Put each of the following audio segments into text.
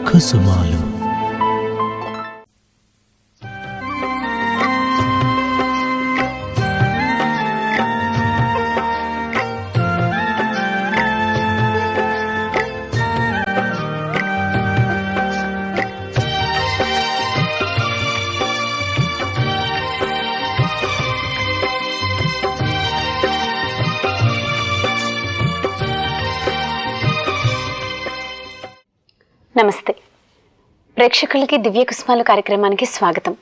కుసుమాలు. నమస్తే ప్రేక్షకులకి దివ్య కుసుమాలు కార్యక్రమానికి స్వాగతం.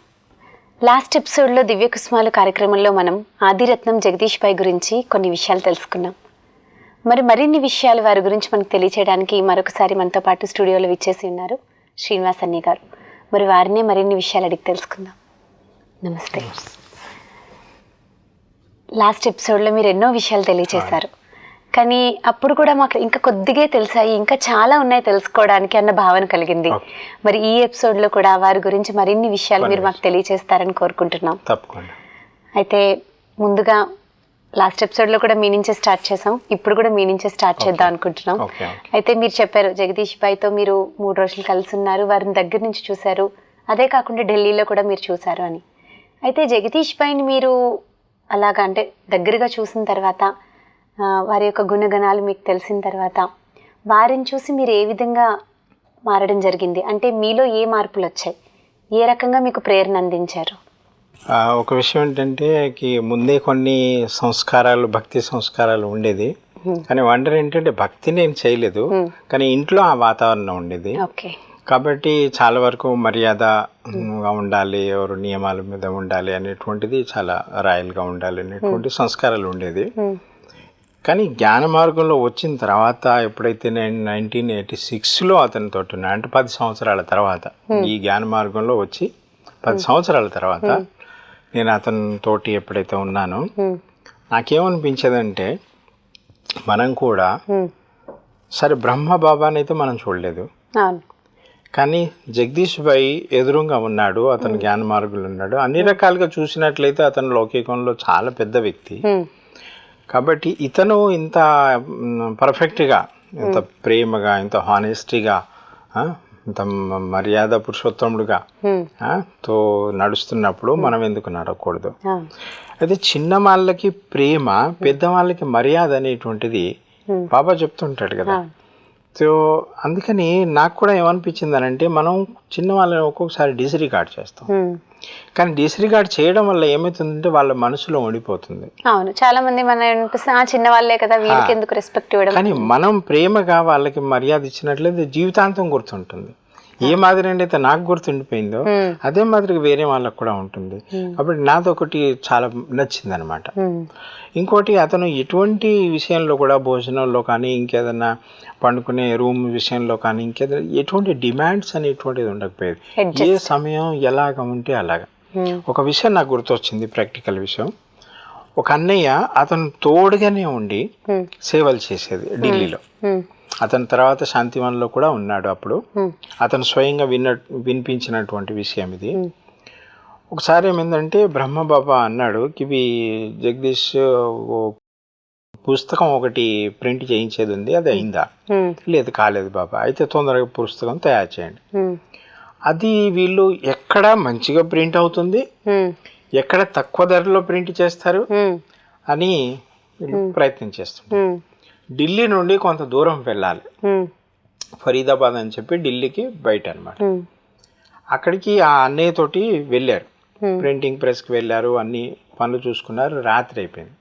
లాస్ట్ ఎపిసోడ్లో దివ్య కుసుమాలు కార్యక్రమంలో మనం ఆదిరత్నం జగదీష్ భాయ్ గురించి కొన్ని విషయాలు తెలుసుకున్నాం. మరిన్ని విషయాలు వారి గురించి మనకు తెలియచేయడానికి మరొకసారి మనతో పాటు స్టూడియోలో విచ్చేసి ఉన్నారు శ్రీనివాస్ అన్నయ్య గారు. వారినే మరిన్ని విషయాలు అడిగి తెలుసుకుందాం. నమస్తే. లాస్ట్ ఎపిసోడ్లో మీరు ఎన్నో విషయాలు తెలియచేశారు, కానీ అప్పుడు కూడా మాకు ఇంకా కొద్దిగా తెలిసాయి, ఇంకా చాలా ఉన్నాయి తెలుసుకోవడానికి అన్న భావన కలిగింది. మరి ఈ ఎపిసోడ్లో కూడా వారి గురించి మరిన్ని విషయాలు మీరు మాకు తెలియజేస్తారని కోరుకుంటున్నాం. తప్పకుండా. అయితే ముందుగా లాస్ట్ ఎపిసోడ్లో కూడా మీ నుంచే స్టార్ట్ చేసాం, ఇప్పుడు కూడా మీ నుంచే స్టార్ట్ చేద్దాం అనుకుంటున్నాం. అయితే మీరు చెప్పారు జగదీష్ భాయ్తో మీరు 3 రోజులు కలిసి ఉన్నారు, వారిని దగ్గర నుంచి చూశారు, అదే కాకుండా ఢిల్లీలో కూడా మీరు చూశారు అని. అయితే జగదీష్ భాయ్ని మీరు అలాగా అంటే దగ్గరగా చూసిన తర్వాత, వారి యొక్క గుణగణాలు మీకు తెలిసిన తర్వాత వారిని చూసి మీరు ఏ విధంగా మారడం జరిగింది? అంటే మీలో ఏ మార్పులు వచ్చాయి, ఏ రకంగా మీకు ప్రేరణ అందించారు? ఒక విషయం ఏంటంటే ముందే కొన్ని సంస్కారాలు, భక్తి సంస్కారాలు ఉండేది, కానీ వండర్ ఏంటంటే భక్తి నేను చేయలేదు, కానీ ఇంట్లో ఆ వాతావరణం ఉండేది. కాబట్టి చాలా వరకు మర్యాదగా ఉండాలి, ఎవరు నియమాల మీద ఉండాలి అనేటువంటిది, చాలా రాయల్గా ఉండాలి అనేటువంటి సంస్కారాలు ఉండేది. కానీ జ్ఞాన మార్గంలో వచ్చిన తర్వాత ఎప్పుడైతే నేను 1986లో అతనితో ఉన్నా, అంటే 10 సంవత్సరాల తర్వాత, ఈ జ్ఞాన మార్గంలో వచ్చి 10 సంవత్సరాల తర్వాత నేను అతనితోటి ఎప్పుడైతే ఉన్నానో నాకేమనిపించేదంటే, మనం కూడా సరే బ్రహ్మ బాబాని అయితే మనం చూడలేదు, కానీ జగదీష్ భాయ్ ఎదురుగా ఉన్నాడు, అతను జ్ఞాన మార్గంలో ఉన్నాడు. అన్ని రకాలుగా చూసినట్లయితే అతను లౌకికంలో చాలా పెద్ద వ్యక్తి. కాబట్టి ఇతను ఇంత పర్ఫెక్ట్గా, ఇంత ప్రేమగా, ఇంత హానెస్టీగా, ఇంత మర్యాద పురుషోత్తముడుగా తో నడుస్తున్నప్పుడు మనం ఎందుకు నడవకూడదు? అయితే చిన్న వాళ్ళకి ప్రేమ, పెద్దవాళ్ళకి మర్యాద అనేటువంటిది బాబా చెప్తుంటాడు కదా. సో అందుకని నాకు కూడా ఏమనిపించింది అనంటే, మనం చిన్న వాళ్ళని ఒక్కొక్కసారి డిస్రిగార్డ్ చేస్తాం, కానీ డిస్రిగార్డ్ చేయడం వల్ల ఏమవుతుందంటే వాళ్ళ మనసులో ఉండిపోతుంది. అవును, చాలా మంది మన చిన్న వాళ్ళే కదా, వీళ్ళకి ఎందుకు రెస్పెక్ట్ ఇవ్వడం. కానీ మనం ప్రేమగా వాళ్ళకి మర్యాద ఇచ్చినట్లయితే జీవితాంతం గుర్తుంటుంది. ఏ మాదిరి అయితే నాకు గుర్తుండిపోయిందో అదే మాదిరిగా వేరే వాళ్ళకు కూడా ఉంటుంది. కాబట్టి నాదొకటి చాలా నచ్చింది అనమాట. ఇంకోటి, అతను ఎటువంటి విషయంలో కూడా, భోజనంలో కానీ, ఇంకేదన్నా పండుకునే రూమ్ విషయంలో కానీ, ఇంకేదైనా ఎటువంటి డిమాండ్స్ అనేటువంటిది ఉండకపోయేది. ఏ సమయం ఎలాగ ఉంటే అలాగా. ఒక విషయం నాకు గుర్తొచ్చింది, ప్రాక్టికల్ విషయం. ఒక అన్నయ్య అతను తోడుగానే ఉండి సేవలు చేసేది ఢిల్లీలో. అతని తర్వాత శాంతివన్లో కూడా ఉన్నాడు. అప్పుడు అతను స్వయంగా వినిపించినటువంటి విషయం ఇది. ఒకసారి ఏమైందంటే, బ్రహ్మబాబా అన్నాడు, ఇవి జగదీష్ పుస్తకం ఒకటి ప్రింట్ చేయించేది ఉంది, అది అయిందా? లేదు, కాలేదు బాబా. అయితే తొందరగా పుస్తకం తయారు చేయండి. అది వీళ్ళు ఎక్కడ మంచిగా ప్రింట్ అవుతుంది, ఎక్కడ తక్కువ ధరలో ప్రింట్ చేస్తారు అని వీళ్ళు ప్రయత్నం చేస్తున్నారు. ఢిల్లీ నుండి కొంత దూరం వెళ్ళాలి, ఫరీదాబాద్ అని చెప్పి ఢిల్లీకి బయట అనమాట. అక్కడికి ఆ అన్నయ్య తోటి వెళ్ళారు, ప్రింటింగ్ ప్రెస్కి వెళ్ళారు, అన్ని పనులు చూసుకున్నారు. రాత్రి అయిపోయింది.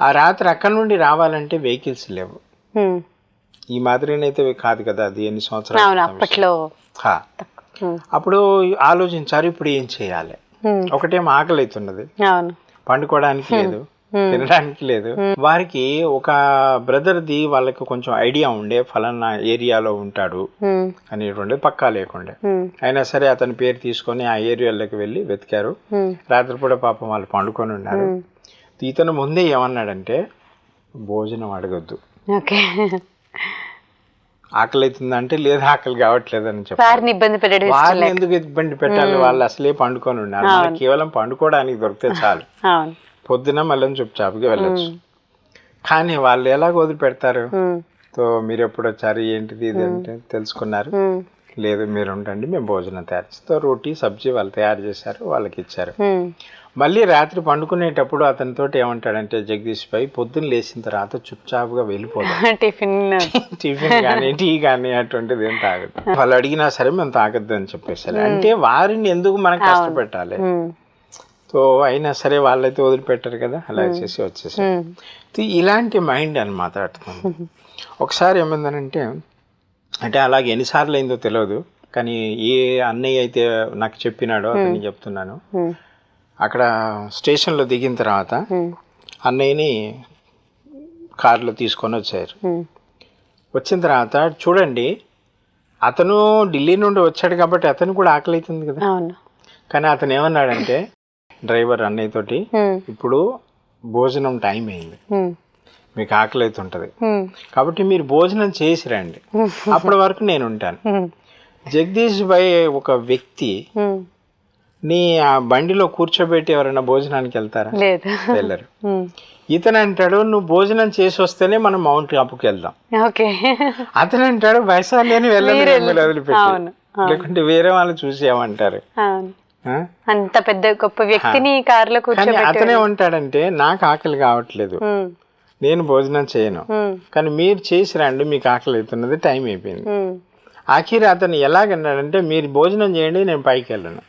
ఆ రాత్రి అక్కడ నుండి రావాలంటే వెహికల్స్ లేవు. ఈ మాదిరినైతే కాదు కదా, అది ఎన్ని సంవత్సరాలు అప్పట్లో. అప్పుడు ఆలోచించారు, ఇప్పుడు ఏం చేయాలి? ఒకటేమో ఆకలి అవుతున్నది, పండుకోవడానికి లేదు, తినడానికి లేదు. వారికి ఒక బ్రదర్ది వాళ్ళకి కొంచెం ఐడియా ఉండే, ఫలానా ఏరియాలో ఉంటాడు అనేటువంటి పక్కా లేకుండే. అయినా సరే అతని పేరు తీసుకొని ఆ ఏరియాలోకి వెళ్ళి వెతికారు. రాత్రిపూట పాపం వాళ్ళు పండుకొని ఉన్నారు. ఇతను ముందే ఏమన్నాడంటే, భోజనం అడగొద్దు, ఆకలి అవుతుందంటే లేదు, ఆకలి కావట్లేదు అని చెప్పి వారిని ఎందుకు ఇబ్బంది పెట్టాలి? వాళ్ళు అసలే పండుకొని ఉన్నారు, కేవలం పండుకోవడానికి దొరికితే చాలు, పొద్దున మళ్ళీ చుప్చాపుగా వెళ్ళొచ్చు. కానీ వాళ్ళు ఎలాగ వదిలిపెడతారు? సో మీరు ఎప్పుడు వచ్చారు, ఏంటిది ఇది అంటే తెలుసుకున్నారు. లేదు మీరు ఉండండి, మేము భోజనం తయారు చేస్తాం. రోటీ సబ్జీ వాళ్ళు తయారు చేశారు, వాళ్ళకి ఇచ్చారు. మళ్ళీ రాత్రి పండుకునేటప్పుడు అతనితో ఏమంటాడంటే జగదీష్ భాయ్, పొద్దున్న లేచిన తర్వాత చుప్చాపుగా వెళ్ళిపోతాం, టిఫిన్ కానీ టీ కానీ అటువంటిది ఏం తాగదు. వాళ్ళు అడిగినా సరే మేము తాగద్దు అని చెప్పేసారు. అంటే వారిని ఎందుకు మనం కష్టపెట్టాలి? సో అయినా సరే వాళ్ళైతే వదిలిపెట్టారు కదా, అలా చేసి వచ్చేసారు. ఇలాంటి మైండ్ అని మాట్లాడుతుంది. ఒకసారి ఏమైందనంటే, అంటే అలాగే ఎన్నిసార్లు అయిందో తెలియదు, కానీ ఏ అన్నయ్య అయితే నాకు చెప్పినాడో అతన్ని చెప్తున్నాను. అక్కడ స్టేషన్లో దిగిన తర్వాత అన్నయ్యని కారులో తీసుకొని వచ్చారు. వచ్చిన తర్వాత చూడండి, అతను ఢిల్లీ నుండి వచ్చాడు కాబట్టి అతను కూడా ఆకలి అవుతుంది కదా. కానీ అతను ఏమన్నాడంటే డ్రైవర్ అన్నయ్య తోటి, ఇప్పుడు భోజనం టైం అయింది, మీకు ఆకలి అవుతుంటది కాబట్టి మీరు భోజనం చేసి రండి, అప్పటి వరకు నేను ఉంటాను. జగదీష్ భాయ్ ఒక వ్యక్తి నీ ఆ బండిలో కూర్చోబెట్టి ఎవరైనా భోజనానికి వెళ్తారా? వెళ్ళరు. ఇతను అంటాడు నువ్వు భోజనం చేసి వస్తేనే మనం మౌంట్ అప్పుకి వెళ్దాం. అతను అంటాడు వయసాలు లేని వెళ్ళని వదిలిపెట్టి, లేకుంటే వేరే వాళ్ళు చూసేమంటారు. అంత పెద్ద గొప్ప వ్యక్తిని కార్లో కూర్చోబెట్టి అతనే ఉంటాడంటే నాకు ఆకలి కావట్లేదు, నేను భోజనం చేయను, కానీ మీరు చేసి రండి, మీకు ఆకలి అవుతున్నది, టైం అయిపోయింది. ఆఖరి అతను ఎలాగన్నాడంటే మీరు భోజనం చేయండి, నేను పైకి వెళ్ళను.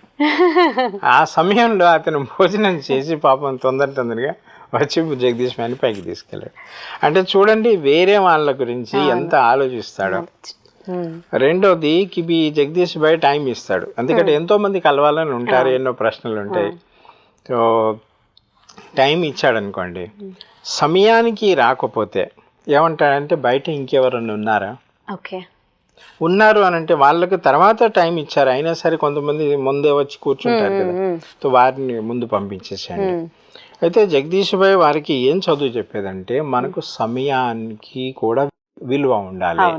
ఆ సమయంలో అతను భోజనం చేసి పాపం తొందరగా వచ్చి జగదీష్ భాయ్ని పైకి తీసుకెళ్ళాడు. అంటే చూడండి వేరే వాళ్ళ గురించి ఎంత ఆలోచిస్తాడో. రెండోది జగదీష్ భాయ్ టైం ఇస్తాడు, ఎందుకంటే ఎంతో మంది కలవాలని ఉంటారు, ఎన్నో ప్రశ్నలు ఉంటాయి. సో టైం ఇచ్చాడు అనుకోండి, సమయానికి రాకపోతే ఏమంటాడంటే బయట ఇంకెవరన్నా ఉన్నారా, ఉన్నారు అని అంటే వాళ్ళకి తర్వాత టైం ఇచ్చారు, అయినా సరే కొంతమంది ముందే వచ్చి కూర్చుంటారు కదా, సో వారిని ముందు పంపించేసేయండి. అయితే జగదీష్ భాయ్ వారికి ఏం చదువు చెప్పేదంటే మనకు సమయానికి కూడా విలువ ఉండాలి,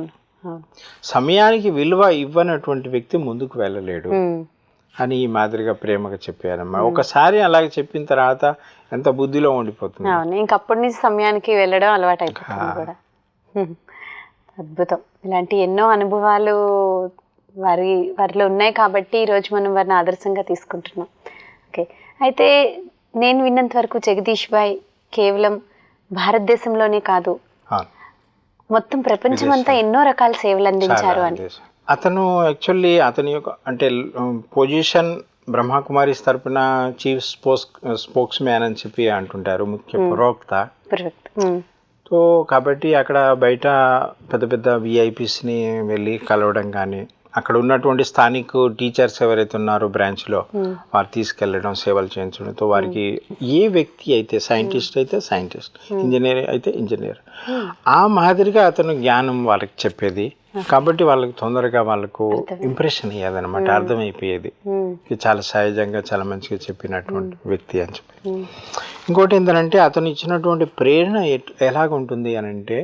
సమయానికి విలువ ఇవ్వనటువంటి వ్యక్తి ముందుకు వెళ్ళలేడు అని ఈ మాదిరిగా ప్రేమగా చెప్పారమ్మా. ఒకసారి అలాగే చెప్పిన తర్వాత ఎంత బుద్ధిలో ఉండిపోతుంది. ఇంకప్పటి నుంచి సమయానికి వెళ్ళడం అలవాటు అయిపోతుంది కూడా. అద్భుతం. ఇలాంటి ఎన్నో అనుభవాలు వారిలో ఉన్నాయి కాబట్టి ఈరోజు మనం వారిని ఆదర్శంగా తీసుకుంటున్నాం. ఓకే, అయితే నేను విన్నంత వరకు జగదీష్ భాయ్ కేవలం భారతదేశంలోనే కాదు, మొత్తం ప్రపంచం అంతా ఎన్నో రకాల సేవలు అందించారు అని. అతను యాక్చువల్లీ అతని యొక్క అంటే పొజిషన్ బ్రహ్మకుమారిస్ తరపున చీఫ్ స్పోక్స్ మ్యాన్ అని చెప్పి అంటుంటారు, ముఖ్య ప్రవక్త. సో కాబట్టి అక్కడ బయట పెద్ద పెద్ద విఐపీస్ని వెళ్ళి కలవడం కానీ, అక్కడ ఉన్నటువంటి స్థానిక టీచర్స్ ఎవరైతే ఉన్నారో బ్రాంచ్లో వారు తీసుకెళ్ళడం, సేవలు చేయించడంతో వారికి ఏ వ్యక్తి అయితే సైంటిస్ట్ అయితే సైంటిస్ట్, ఇంజనీర్ అయితే ఇంజనీర్, ఆ మాదిరిగా అతను జ్ఞానం వాళ్ళకి చెప్పేది. కాబట్టి వాళ్ళకి తొందరగా వాళ్ళకు ఇంప్రెషన్ అయ్యేదన్నమాట, అర్థమైపోయేది చాలా సహజంగా చాలా మంచిగా చెప్పినటువంటి వ్యక్తి అని చెప్పి. ఇంకోటి ఏంటంటే అతను ఇచ్చినటువంటి ప్రేరణ ఎలాగుంటుంది అని అంటే,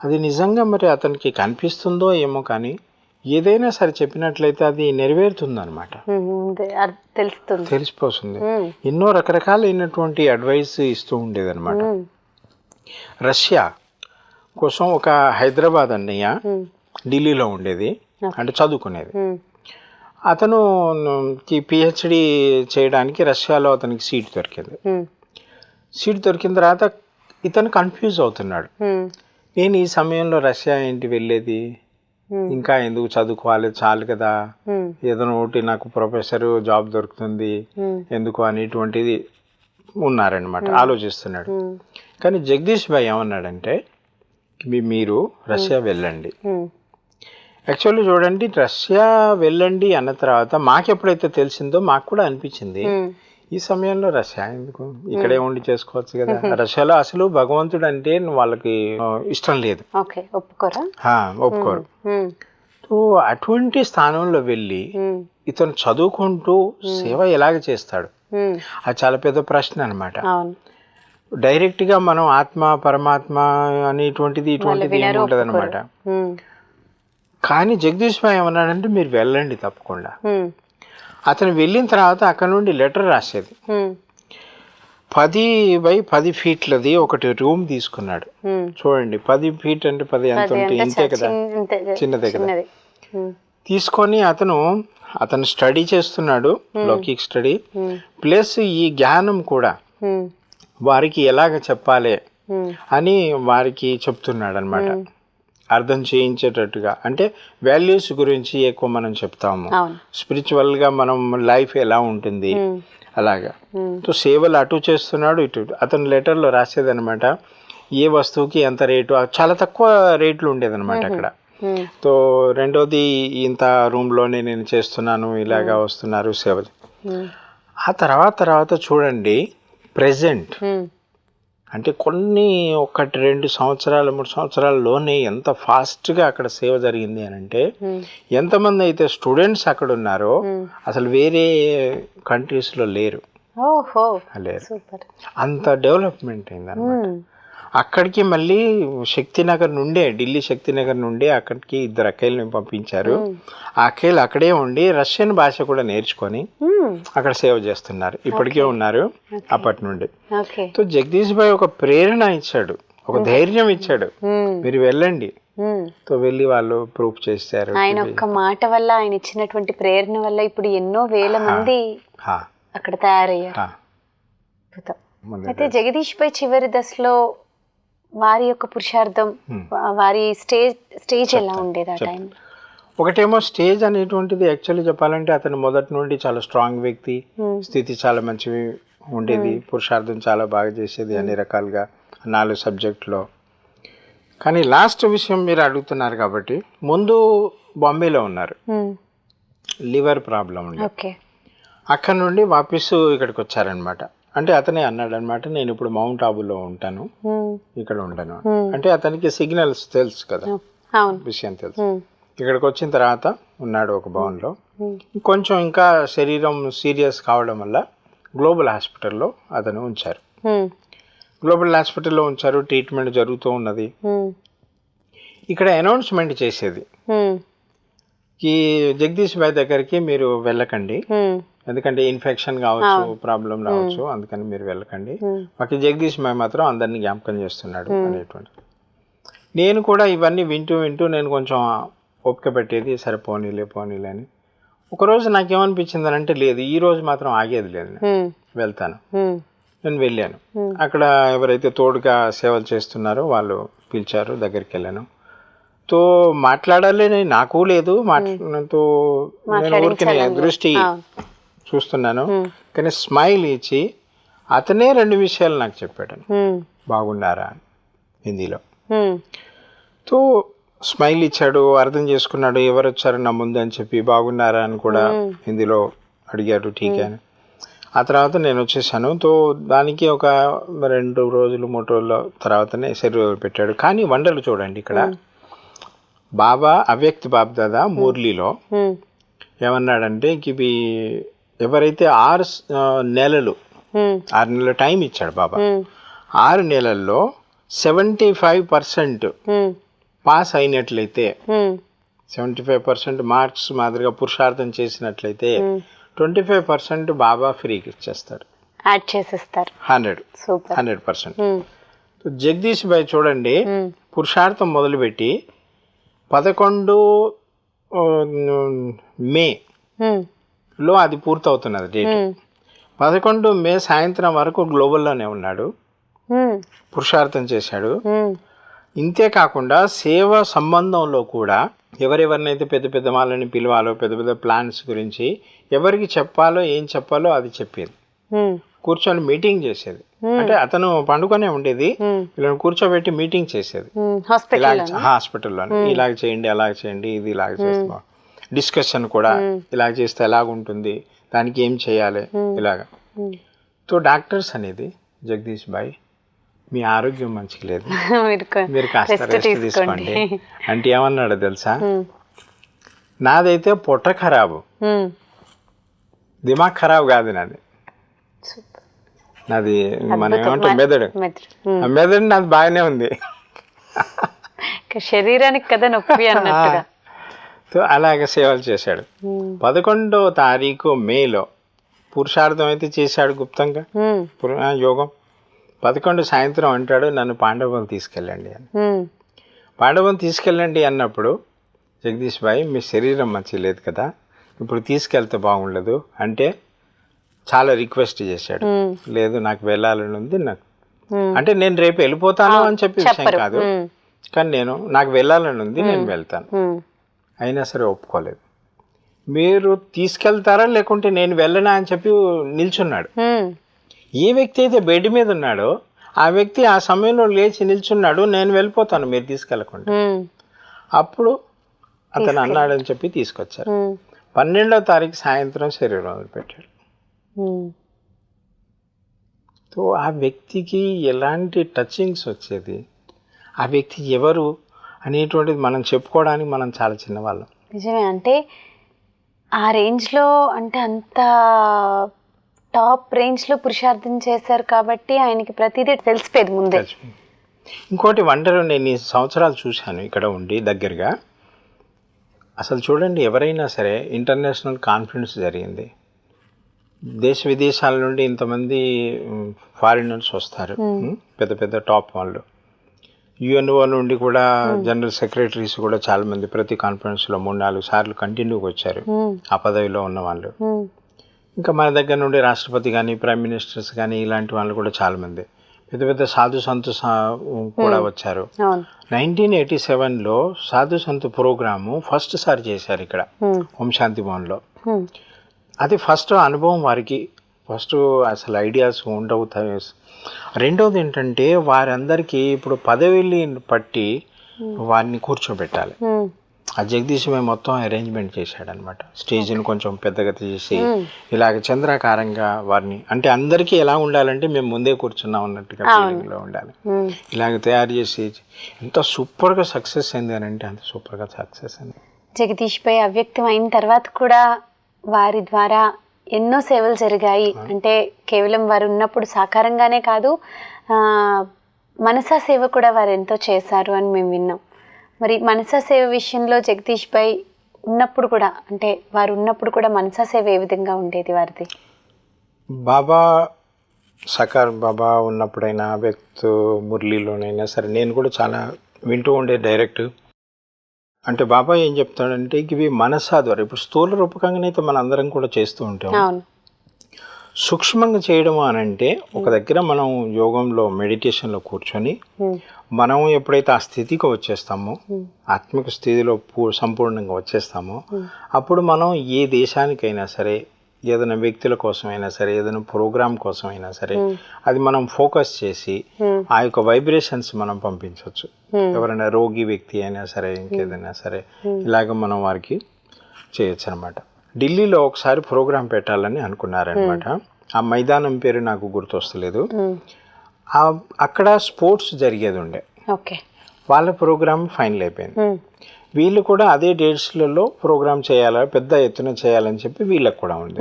అది నిజంగా మరి అతనికి కనిపిస్తుందో ఏమో కానీ ఏదైనా సరే చెప్పినట్లయితే అది నెరవేరుతుంది అనమాట, తెలిసిపోతుంది. ఎన్నో రకరకాలైనటువంటి అడ్వైస్ ఇస్తూ ఉండేది అనమాట. రష్యా కోసం ఒక హైదరాబాద్ అన్నయ్య ఢిల్లీలో ఉండేది, అంటే చదువుకునేది. అతను పిహెచ్డి చేయడానికి రష్యాలో అతనికి సీట్ దొరికింది. సీట్ దొరికిన తర్వాత ఇతను కన్ఫ్యూజ్ అవుతున్నాడు, నేను ఈ సమయంలో రష్యా ఏంటి వెళ్ళేది, ఇంకా ఎందుకు చదువుకోవాలి, చాలు కదా, ఏదైనా ఒకటి నాకు ప్రొఫెసర్ జాబ్ దొరుకుతుంది ఎందుకు అనేటువంటిది ఉన్నారనమాట, ఆలోచిస్తున్నాడు. కానీ జగదీష్ భాయ్ ఏమన్నాడంటే మీరు రష్యా వెళ్ళండి. యాక్చువల్లీ చూడండి, రష్యా వెళ్ళండి అన్న తర్వాత మాకు ఎప్పుడైతే తెలిసిందో మాకు కూడా అనిపించింది ఈ సమయంలో రష్యా ఎందుకు, ఇక్కడే ఉండి చేసుకోవచ్చు కదా. రష్యాలో అసలు భగవంతుడు అంటే వాళ్ళకి ఇష్టం లేదు, ఒప్పుకోరు. సో అటువంటి స్థానంలో వెళ్ళి ఇతను చదువుకుంటూ సేవ ఎలాగ చేస్తాడు, అది చాలా పెద్ద ప్రశ్న అనమాట. డైరెక్ట్గా మనం ఆత్మ పరమాత్మ అనేటువంటిది ఇటువంటిది ఏమి ఉంటుంది అనమాట. కానీ జగదీష్ భాయ్ ఏమన్నాడంటే మీరు వెళ్ళండి తప్పకుండా. అతను వెళ్ళిన తర్వాత అక్కడ నుండి లెటర్ రాసేది, 10 ఫీట్లది ఒకటి రూమ్ తీసుకున్నాడు. చూడండి 10 ఫీట్ అంటే 10 ఎంత ఉంటే ఇంతే కదా, చిన్నదే కదా. తీసుకొని అతను స్టడీ చేస్తున్నాడు, లౌకిక్ స్టడీ, ప్లస్ ఈ జ్ఞానం కూడా వారికి ఎలాగ చెప్పాలి అని వారికి చెప్తున్నాడు అనమాట. అర్థం చేయించేటట్టుగా, అంటే వాల్యూస్ గురించి ఎక్కువ మనం చెప్తాము, స్పిరిచువల్గా మనం లైఫ్ ఎలా ఉంటుంది అలాగా. సో సేవలు అటు చేస్తున్నాడు, ఇటు. అతను లెటర్లో రాసేదనమాట ఏ వస్తువుకి ఎంత రేటు, చాలా తక్కువ రేట్లు ఉండేదన్నమాట అక్కడ. సో రెండోది ఇంత రూమ్లోనే నేను చేస్తున్నాను, ఇలాగా వస్తున్నారు సేవలు. ఆ తర్వాత చూడండి ప్రెజెంట్ అంటే కొన్ని 1-2 సంవత్సరాలు 3 సంవత్సరాల్లోనే ఎంత ఫాస్ట్గా అక్కడ సేవ జరిగింది అని అంటే, ఎంతమంది అయితే స్టూడెంట్స్ అక్కడ ఉన్నారో అసలు వేరే కంట్రీస్లో లేరు. అంత డెవలప్మెంట్ అయింది అన్నమాట. అక్కడికి మళ్ళీ శక్తినగర్ నుండే, ఢిల్లీ శక్తినగర్ నుండే అక్కడికి 2 అక్కయ్యలను పంపించారు. ఆ అక్కయ్యలు అక్కడే ఉండి రష్యన్ భాష కూడా నేర్చుకొని అక్కడ సేవ చేస్తున్నారు, ఇప్పటికే ఉన్నారు అప్పటి నుండి. సో జగదీష్ భాయ్ ఒక ప్రేరణ ఇచ్చాడు, ఒక ధైర్యం ఇచ్చాడు, మీరు వెళ్ళండి. సో వెళ్ళి వాళ్ళు ప్రూఫ్ చేశారు. ఆయన ఒక్క మాట వల్ల, ఆయన ఇచ్చినటువంటి ప్రేరణ వల్ల ఇప్పుడు ఎన్నో వేల మంది అక్కడ తయారయ్యారు. అయితే జగదీష్ భాయ్ చివరి దశలో వారి యొక్క పురుషార్థం, వారి స్టేజ్ ఎలా ఉండేది ఆ టైం? ఒకటేమో స్టేజ్ అనేటువంటిది యాక్చువల్లీ చెప్పాలంటే అతను మొదటి నుండి చాలా స్ట్రాంగ్ వ్యక్తి, స్థితి చాలా మంచి ఉండేది, పురుషార్థం చాలా బాగా చేసేది అన్ని రకాలుగా 4 సబ్జెక్టులో. కానీ లాస్ట్ విషయం మీరు అడుగుతున్నారు కాబట్టి, ముందు బాంబేలో ఉన్నారు, లివర్ ప్రాబ్లం ఉండే, అక్కడ నుండి వాపసు ఇక్కడికి వచ్చారనమాట. అంటే అతనే అన్నాడు అనమాట, నేను ఇప్పుడు మౌంట్ ఆబులో ఉంటాను, ఇక్కడ ఉండను. అంటే అతనికి సిగ్నల్స్ తెలుసు కదా, విషయం తెలుసు. ఇక్కడికి వచ్చిన తర్వాత ఉన్నాడు ఒక భవన్లో. కొంచెం ఇంకా శరీరం సీరియస్ కావడం వల్ల గ్లోబల్ హాస్పిటల్లో అతను ఉంచారు. గ్లోబల్ హాస్పిటల్లో ఉంచారు, ట్రీట్మెంట్ జరుగుతూ ఉన్నది. ఇక్కడ అనౌన్స్మెంట్ చేసేది ఈ జగదీష్ భాయ్ దగ్గరికి మీరు వెళ్ళకండి, ఎందుకంటే ఇన్ఫెక్షన్ కావచ్చు, ప్రాబ్లం రావచ్చు, అందుకని మీరు వెళ్ళకండి. మాకు జగదీష్ భాయ్ మాత్రం అందరినీ జ్ఞాపకం చేస్తున్నాడు అనేటువంటి. నేను కూడా ఇవన్నీ వింటూ నేను కొంచెం ఓపిక పెట్టేది, సరే పోనీలే అని. ఒకరోజు నాకేమనిపించింది అని అంటే, లేదు ఈ రోజు మాత్రం ఆగేది లేదు, వెళ్తాను. నేను వెళ్ళాను. అక్కడ ఎవరైతే తోడుగా సేవలు చేస్తున్నారో వాళ్ళు పిలిచారు, దగ్గరికి వెళ్ళాను. తో మాట్లాడాలి నాకు లేదు, మాట్లాడుతూ నేను ఊరికి దృష్టి చూస్తున్నాను. కానీ స్మైల్ ఇచ్చి అతనే 2 విషయాలు నాకు చెప్పాడు, బాగున్నారా అని హిందీలో. తో స్మైల్ ఇచ్చాడు, అర్థం చేసుకున్నాడు, ఎవరు వచ్చారు నా ముందు అని చెప్పి, బాగున్నారా అని కూడా హిందీలో అడిగాడు, ఠీక్ అని. ఆ తర్వాత నేను వచ్చేసాను. తో దానికి ఒక 2 రోజులు 3 రోజుల తర్వాతనే శరీరం పెట్టాడు. కానీ వండలు చూడండి, ఇక్కడ బాబా అవ్యక్త బాబ్దాదా మురళిలో ఏమన్నాడంటే, ఇవి ఎవరైతే 6 నెలలు టైం ఇచ్చాడు బాబా, 6 నెలల్లో 75% పాస్ అయినట్లయితే, 75% మార్క్స్ మాదిరిగా పురుషార్థం చేసినట్లయితే 25% బాబా ఫ్రీకి ఇచ్చేస్తాడు, యాడ్ చేసేస్తారు, 100%. జగదీష్ భాయ్ చూడండి, పురుషార్థం మొదలుపెట్టి 11 మేలో అది పూర్తవుతున్నది డేట్. 11 మే సాయంత్రం వరకు గ్లోబల్లోనే ఉన్నాడు, పురుషార్థం చేశాడు. ఇంతే కాకుండా సేవ సంబంధంలో కూడా ఎవరెవరినైతే పెద్ద వాళ్ళని పిలవాలో, పెద్ద ప్లాన్స్ గురించి ఎవరికి చెప్పాలో, ఏం చెప్పాలో అది చెప్పేది. కూర్చొని మీటింగ్ చేసేది. అంటే అతను పండుకొనే ఉండేది, వీళ్ళని కూర్చోబెట్టి మీటింగ్ చేసేది హాస్పిటల్లో. ఇలాగ చేయండి, అలాగ చేయండి, ఇది ఇలాగ చేస్తాం, డిస్కషన్ కూడా ఇలాగ చేస్తే ఎలాగుంటుంది, దానికి ఏం చేయాలి, ఇలాగా. సో డాక్టర్స్ అనేది, జగదీష్ భాయ్ మీ ఆరోగ్యం మంచిగా లేదు, మీరు కాస్త రెస్ట్ తీసుకోండి అంటే ఏమన్నాడో తెలుసా, నాదైతే పొట్ట ఖరాబు, దిమాగ్ ఖరాబ్ కాదు నాది మనం ఏమంటాం మెదడు నాది బాగానే ఉంది, శరీరానికి కదా నొప్పి అన్నట్టుగా. సో అలాగే సేవలు చేశాడు. 11వ తారీఖు మేలో పురుషార్థం అయితే చేశాడు గుప్తంగా, యోగం. 11 సాయంత్రం అంటాడు, నన్ను పాండవం తీసుకెళ్ళండి అని. పాండవం తీసుకెళ్ళండి అన్నప్పుడు జగదీష్ భాయ్ మీ శరీరం మంచి లేదు కదా, ఇప్పుడు తీసుకెళ్తే బాగుండదు అంటే చాలా రిక్వెస్ట్ చేశాడు. లేదు నాకు వెళ్ళాలని ఉంది, నాకు అంటే నేను రేపు వెళ్ళిపోతాను అని చెప్పి విషయం కాదు, కానీ నాకు వెళ్ళాలని ఉంది, నేను వెళ్తాను. అయినా సరే ఒప్పుకోలేదు. మీరు తీసుకెళ్తారా లేకుంటే నేను వెళ్ళనా అని చెప్పి నిల్చున్నాడు. ఏ వ్యక్తి అయితే బెడ్ మీద ఉన్నాడో ఆ వ్యక్తి ఆ సమయంలో లేచి నిల్చున్నాడు, నేను వెళ్ళిపోతాను మీరు తీసుకెళ్ళకుండా. అప్పుడు అతను అన్నాడని చెప్పి తీసుకొచ్చారు. 12వ తారీఖు సాయంత్రం శరీరం వదిలిపెట్టాడు. సో ఆ వ్యక్తికి ఎలాంటి టచింగ్స్ వచ్చేది, ఆ వ్యక్తి ఎవరు అనేటువంటిది మనం చెప్పుకోవడానికి మనం చాలా చిన్నవాళ్ళం. నిజమే. అంటే ఆ రేంజ్లో, అంటే అంత టాప్ రేంజ్లో పురుషార్థం చేశారు కాబట్టి ఆయనకి ప్రతిదీ తెలిసిపోయేది ముందే. ఇంకోటి వండర్, నేను ఈ సంవత్సరాలు చూశాను ఇక్కడ ఉండి దగ్గరగా. అసలు చూడండి, ఎవరైనా సరే ఇంటర్నేషనల్ కాన్ఫరెన్స్ జరిగింది, దేశ విదేశాల నుండి ఇంతమంది ఫారినర్స్ వస్తారు, పెద్ద పెద్ద టాప్ వాళ్ళు. యుఎన్ఓ నుండి కూడా జనరల్ సెక్రటరీస్ కూడా చాలామంది ప్రతి కాన్ఫరెన్స్లో 3-4 సార్లు కంటిన్యూగా వచ్చారు ఆ పదవిలో ఉన్న వాళ్ళు. ఇంకా మన దగ్గర నుండి రాష్ట్రపతి కానీ ప్రైమ్ మినిస్టర్స్ కానీ ఇలాంటి వాళ్ళు కూడా చాలామంది, పెద్ద పెద్ద సాధు సంతు కూడా వచ్చారు. 1987లో సాధు సంతు ప్రోగ్రాము ఫస్ట్ సారి చేశారు ఇక్కడ ఓం శాంతి భవన్లో. అది ఫస్ట్ అనుభవం వారికి. ఫస్ట్ అసలు ఐడియాస్ ఉండవు. రెండవది ఏంటంటే వారందరికీ ఇప్పుడు పదవిని పట్టి వారిని కూర్చోబెట్టాలి. ఆ జగదీష్ భాయ్ మొత్తం అరేంజ్మెంట్ చేశాడనమాట. స్టేజ్ని కొంచెం పెద్దగా చేసి ఇలాగ చంద్రాకారంగా వారిని, అంటే అందరికీ ఎలా ఉండాలంటే మేము ముందే కూర్చున్నాం అన్నట్టుగా ఫీలింగ్లో ఉండాలి. ఇలాగ తయారు చేసి ఎంత సూపర్గా సక్సెస్ అయింది అని అంటే అంత సూపర్గా సక్సెస్ అయింది. జగదీష్ భాయ్ అవ్యక్తం అయిన తర్వాత కూడా వారి ద్వారా ఎన్నో సేవలు జరిగాయి. అంటే కేవలం వారు ఉన్నప్పుడు సాకారంగానే కాదు, మనసా సేవ కూడా వారు ఎంతో చేశారు అని మేము విన్నాం. మరి మనసా సేవ విషయంలో జగదీష్ భాయ్ ఉన్నప్పుడు కూడా, అంటే వారు ఉన్నప్పుడు కూడా మనసా సేవ ఏ విధంగా ఉండేది వారిది? బాబా సకార్ బాబా ఉన్నప్పుడైనా వ్యక్తు మురళీలోనైనా సరే నేను కూడా చాలా వింటూ ఉండే డైరెక్ట్. అంటే బాబా ఏం చెప్తాడంటే ఇవి మనసా ద్వారా, ఇప్పుడు స్థూల రూపకంగానే అయితే మన అందరం కూడా చేస్తూ ఉంటాం. సూక్ష్మంగా చేయడం అని అంటే ఒక దగ్గర మనం యోగంలో మెడిటేషన్లో కూర్చొని మనం ఎప్పుడైతే ఆ స్థితికి వచ్చేస్తామో, ఆత్మిక స్థితిలో సంపూర్ణంగా వచ్చేస్తామో, అప్పుడు మనం ఏ దేశానికైనా సరే, ఏదైనా వ్యక్తుల కోసమైనా సరే, ఏదైనా ప్రోగ్రామ్ కోసమైనా సరే, అది మనం ఫోకస్ చేసి ఆ యొక్క వైబ్రేషన్స్ మనం పంపించవచ్చు. ఎవరైనా రోగి వ్యక్తి అయినా సరే, ఇంకేదైనా సరే, ఇలాగ మనం వారికి చేయొచ్చు అనమాట. ఢిల్లీలో ఒకసారి ప్రోగ్రాం పెట్టాలని అనుకున్నారనమాట. ఆ మైదానం పేరు నాకు గుర్తొస్తలేదు. అక్కడ స్పోర్ట్స్ జరిగేది ఉండే, వాళ్ళ ప్రోగ్రామ్ ఫైనల్ అయిపోయింది. వీళ్ళు కూడా అదే డేట్స్లలో ప్రోగ్రామ్ చేయాలా, పెద్ద ఎత్తున చేయాలని చెప్పి వీళ్ళకి కూడా ఉంది.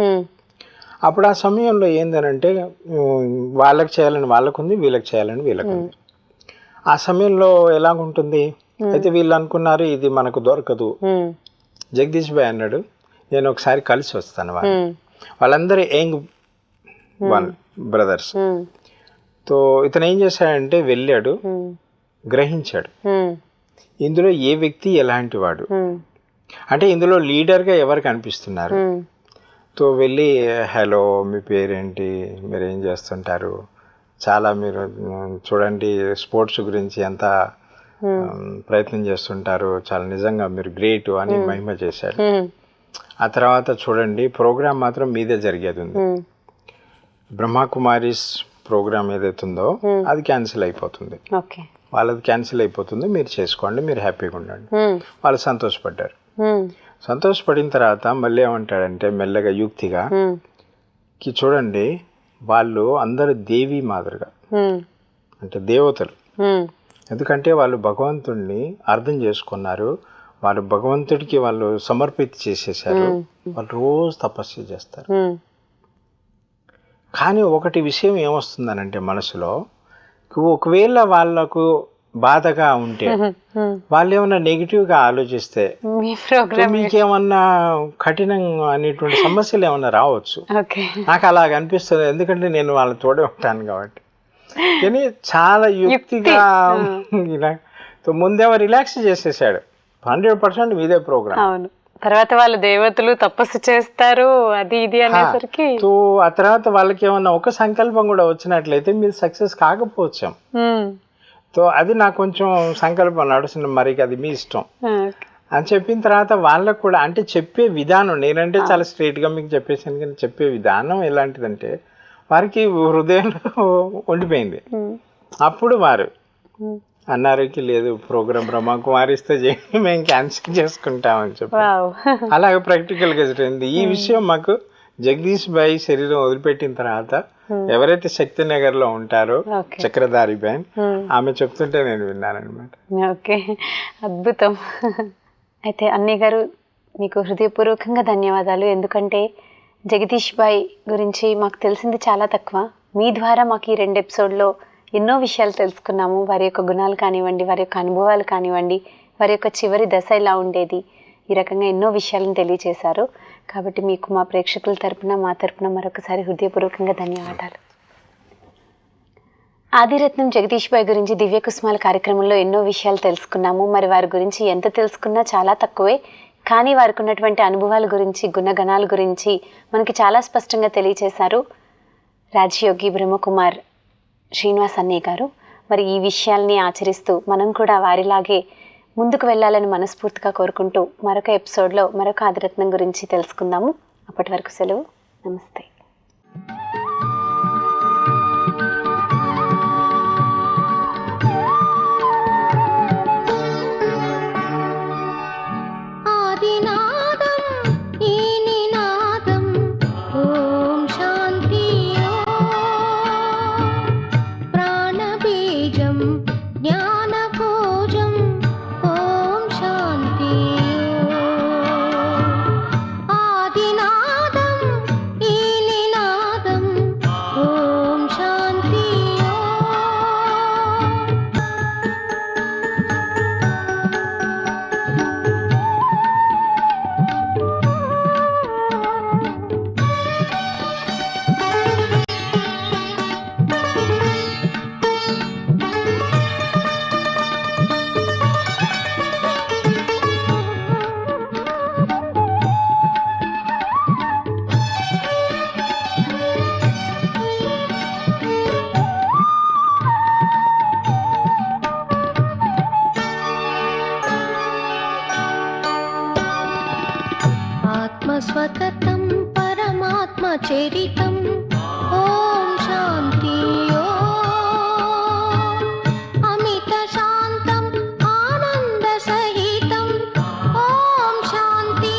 అప్పుడు ఆ సమయంలో ఏందనంటే వాళ్ళకి చేయాలని వాళ్ళకుంది, వీళ్ళకి చేయాలని వీళ్ళకుంది. ఆ సమయంలో ఎలాగుంటుంది అయితే వీళ్ళు అనుకున్నారు ఇది మనకు దొరకదు. జగదీష్ భాయ్ అన్నాడు నేను ఒకసారి కలిసి వస్తాను వాళ్ళందరూ యంగ్ బ్రదర్స్. తో ఇతను ఏం చేశాడంటే వెళ్ళాడు, గ్రహించాడు ఇందులో ఏ వ్యక్తి ఎలాంటి వాడు, అంటే ఇందులో లీడర్గా ఎవరు కనిపిస్తున్నారు. తో వెళ్ళి హలో మీ పేరేంటి, మీరు ఏం చేస్తుంటారు, చాలా మీరు చూడండి స్పోర్ట్స్ గురించి ఎంత ప్రయత్నం చేస్తుంటారు, చాలా నిజంగా మీరు గ్రేట్ అని మహిమ చేశాడు. ఆ తర్వాత చూడండి ప్రోగ్రామ్ మాత్రం మీదే జరిగేది ఉంది, బ్రహ్మకుమారీస్ ప్రోగ్రామ్ ఏదైతుందో అది క్యాన్సిల్ అయిపోతుంది, వాళ్ళది క్యాన్సిల్ అయిపోతుంది, మీరు చేసుకోండి, మీరు హ్యాపీగా ఉండండి. వాళ్ళు సంతోషపడ్డారు. సంతోషపడిన తర్వాత మళ్ళీ ఏమంటాడంటే మెల్లగా యుక్తిగా చూడండి వాళ్ళు అందరు దేవి మాదిరిగా, అంటే దేవతలు, ఎందుకంటే వాళ్ళు భగవంతుడిని అర్థం చేసుకున్నారు, వాళ్ళు భగవంతుడికి వాళ్ళు సమర్పిత చేసేసారు, వాళ్ళు రోజు తపస్సు చేస్తారు. కానీ ఒకటి విషయం ఏమొస్తుందనంటే మనసులో ఒకవేళ వాళ్ళకు బాధగా ఉంటే, వాళ్ళు ఏమన్నా నెగిటివ్గా ఆలోచిస్తే మీకేమన్నా కఠినం అనేటువంటి సమస్యలు ఏమన్నా రావచ్చు. నాకు అలాగ అనిపిస్తుంది, ఎందుకంటే నేను వాళ్ళ తోడే ఉంటాను కాబట్టి. కానీ చాలా యుక్తిగా ముందేమో రిలాక్స్ చేసేసాడు, 100% మీదే ప్రోగ్రామ్. అవును. తర్వాత వాళ్ళు దేవతలు తపస్సు చేస్తారు అది ఇది అనేసరికి ఆ తర్వాత వాళ్ళకి ఏమన్నా ఒక సంకల్పం కూడా వచ్చినట్లయితే మీరు సక్సెస్ కాకపోవచ్చాం. అది నాకు కొంచెం సంకల్పం నడుస్తుంది, మరి అది మీ ఇష్టం అని చెప్పిన తర్వాత వాళ్ళకు కూడా అంటే చెప్పే విధానం, నేనంటే చాలా స్ట్రైట్గా మీకు చెప్పేసాను కానీ చెప్పే విధానం ఎలాంటిదంటే వారికి హృదయంలో ఉండిపోయింది. అప్పుడు వారు అన్నారుకి లేదు ప్రోగ్రామ్ బ్రహ్మకుమారి ఇస్తే చేయండి, మేము క్యాన్సిల్ చేసుకుంటామని చెప్పి అలాగే ప్రాక్టికల్గా జరిగింది. ఈ విషయం మాకు జగదీష్ భాయ్ శరీరం వదిలిపెట్టిన తర్వాత ఎవరైతే శక్తినగర్లో ఉంటారో చక్రధారి బ్యాన్ ఆమె చెప్తుంటే నేను విన్నాను అనమాట. ఓకే, అద్భుతం. అయితే అన్నయ్య గారు మీకు హృదయపూర్వకంగా ధన్యవాదాలు. ఎందుకంటే జగదీష్ భాయ్ గురించి మాకు తెలిసింది చాలా తక్కువ. మీ ద్వారా మాకు ఈ 2 ఎపిసోడ్లో ఎన్నో విషయాలు తెలుసుకున్నాము. వారి యొక్క గుణాలు కానివ్వండి, వారి యొక్క అనుభవాలు కానివ్వండి, వారి యొక్క చివరి దశ ఇలా ఉండేది, ఈ రకంగా ఎన్నో విషయాలను తెలియజేశారు. కాబట్టి మీకు మా ప్రేక్షకుల తరపున మా తరపున మరొకసారి హృదయపూర్వకంగా ధన్యవాదాలు. ఆదిరత్నం జగదీష్ భాయ్ గురించి దివ్య కుసుమాల కార్యక్రమంలో ఎన్నో విషయాలు తెలుసుకున్నాము. మరి వారి గురించి ఎంత తెలుసుకున్నా చాలా తక్కువే. కానీ వారికి ఉన్నటువంటి అనుభవాల గురించి, గుణగణాల గురించి మనకి చాలా స్పష్టంగా తెలియచేశారు రాజయోగి బ్రహ్మకుమార్ శ్రీనివాస్ అన్నయ్య గారు. మరి ఈ విషయాల్ని ఆచరిస్తూ మనం కూడా వారిలాగే ముందుకు వెళ్ళాలని మనస్ఫూర్తిగా కోరుకుంటూ మరొక ఎపిసోడ్లో మరొక ఆదిరత్నం గురించి తెలుసుకుందాము. అప్పటి వరకు సెలవు. నమస్తే. स्वगतं परमात्मा चरितं ओम शांति अमित शांतं आनंद सहितं ओम शांति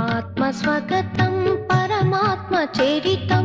आत्मस्वगतं परमात्मा चरितं